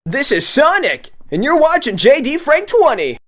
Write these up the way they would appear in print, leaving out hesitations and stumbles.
This is Sonic, and you're watching JD Frank 20.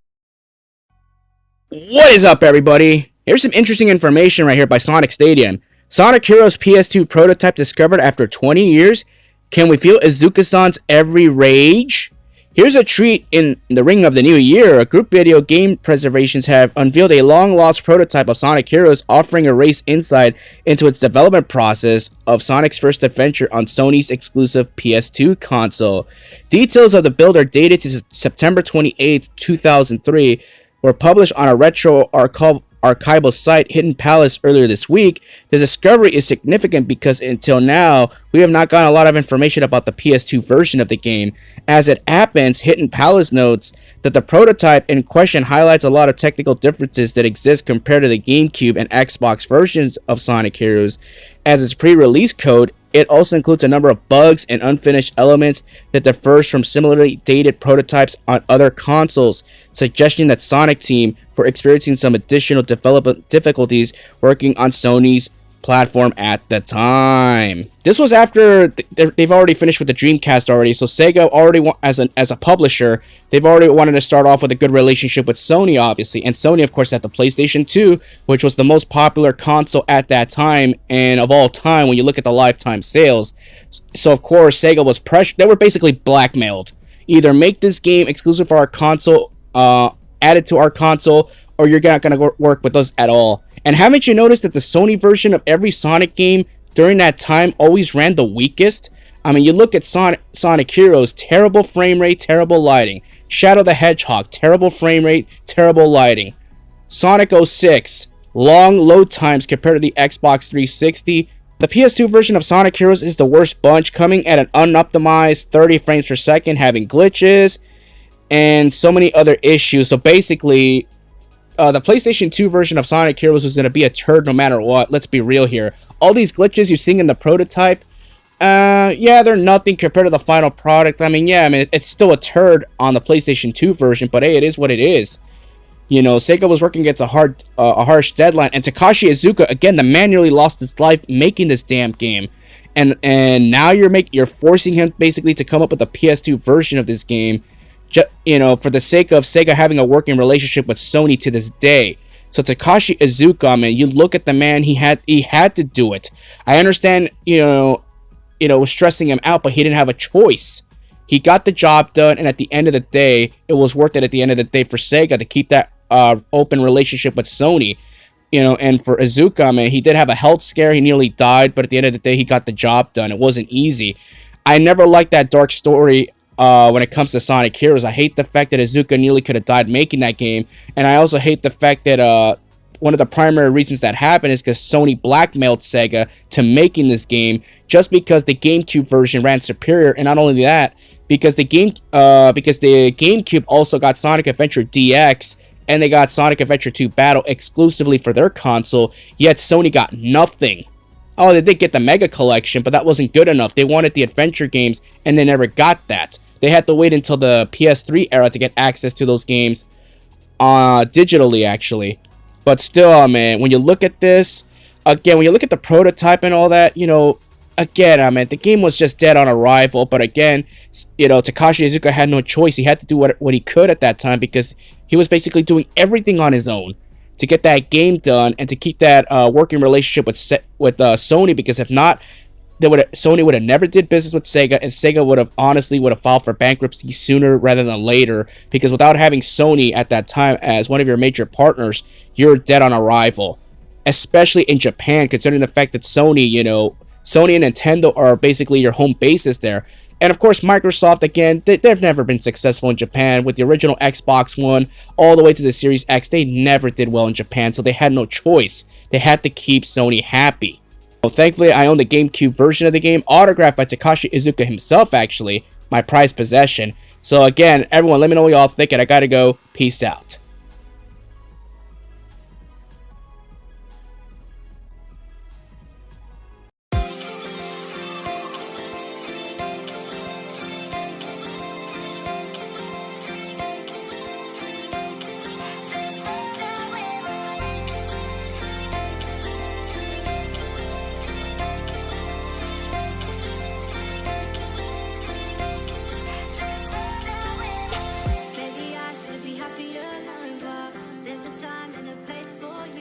What is up, everybody? Here's some interesting information right here by Sonic Stadium. Sonic Heroes PS2 prototype discovered after 20 years. Can we feel Izuka-san's every rage? Here's a treat in the ring of the new year. A group video game preservations have unveiled a long-lost prototype of Sonic Heroes, offering a race insight into its development process of Sonic's first adventure on Sony's exclusive PS2 console. Details of the build are dated to September 28, 2003, were published on a retro archival site, Hidden Palace, earlier this week. The discovery is significant because until now, we have not gotten a lot of information about the PS2 version of the game. As it happens, Hidden Palace notes that the prototype in question highlights a lot of technical differences that exist compared to the Gamecube and Xbox versions of Sonic Heroes. As its pre-release code, it also includes a number of bugs and unfinished elements that differs from similarly dated prototypes on other consoles, suggesting that Sonic Team were experiencing some additional development difficulties working on Sony's platform at the time. This was after they've already finished with the Dreamcast already, so Sega already as a publisher, they've already wanted to start off with a good relationship with Sony, obviously, and Sony, of course, had the PlayStation 2, which was the most popular console at that time and of all time when you look at the lifetime sales. So of course, Sega was pressured. They were basically blackmailed. Either make this game exclusive for our console, add it to our console, or you're not going to work with us at all. And haven't you noticed that the Sony version of every Sonic game during that time always ran the weakest? I mean, you look at Sonic Heroes, terrible frame rate, terrible lighting. Shadow the Hedgehog, terrible frame rate, terrible lighting. Sonic 06, long load times compared to the Xbox 360. The PS2 version of Sonic Heroes is the worst bunch, coming at an unoptimized 30 frames per second, having glitches, and so many other issues. So basically, the PlayStation 2 version of Sonic Heroes was going to be a turd no matter what. Let's be real here. All these glitches you see in the prototype, yeah, they're nothing compared to the final product. I mean, it's still a turd on the PlayStation 2 version, but hey, it is what it is. You know, Sega was working against a harsh deadline, and Takashi Iizuka, again, the man nearly lost his life making this damn game. And now you're forcing him basically to come up with a PS2 version of this game, you know, for the sake of Sega having a working relationship with Sony to this day. So Takashi Iizuka, man, you look at the man, he had to do it. I understand, you know, was stressing him out, but he didn't have a choice. He got the job done, and at the end of the day, it was worth it at the end of the day for Sega to keep that open relationship with Sony. You know, and for Iizuka, man, he did have a health scare, he nearly died, but at the end of the day, he got the job done. It wasn't easy. I never liked that dark story when it comes to Sonic Heroes. I hate the fact that Iizuka nearly could have died making that game, and I also hate the fact that one of the primary reasons that happened is because Sony blackmailed Sega to making this game, just because the GameCube version ran superior, and not only that, because the GameCube also got Sonic Adventure DX, and they got Sonic Adventure 2 Battle exclusively for their console, yet Sony got nothing. Oh, they did get the Mega Collection, but that wasn't good enough. They wanted the adventure games, and they never got that. They had to wait until the PS3 era to get access to those games digitally, actually. But still, man, when you look at this, again, when you look at the prototype and all that, you know, again, man, the game was just dead on arrival. But again, you know, Takashi Iizuka had no choice. He had to do what he could at that time, because he was basically doing everything on his own to get that game done and to keep that working relationship with Sony, because if not, Sony would have never did business with Sega, and Sega would have filed for bankruptcy sooner rather than later, because without having Sony at that time as one of your major partners, you're dead on arrival, especially in Japan, considering the fact that Sony and Nintendo are basically your home bases there. And of course, Microsoft, again, they've never been successful in Japan. With the original Xbox One all the way to the Series X, they never did well in Japan, so they had no choice. They had to keep Sony happy. Well, thankfully, I own the GameCube version of the game, autographed by Takashi Iizuka himself, actually, my prized possession. So again, everyone, let me know what y'all think, and I gotta go. Peace out.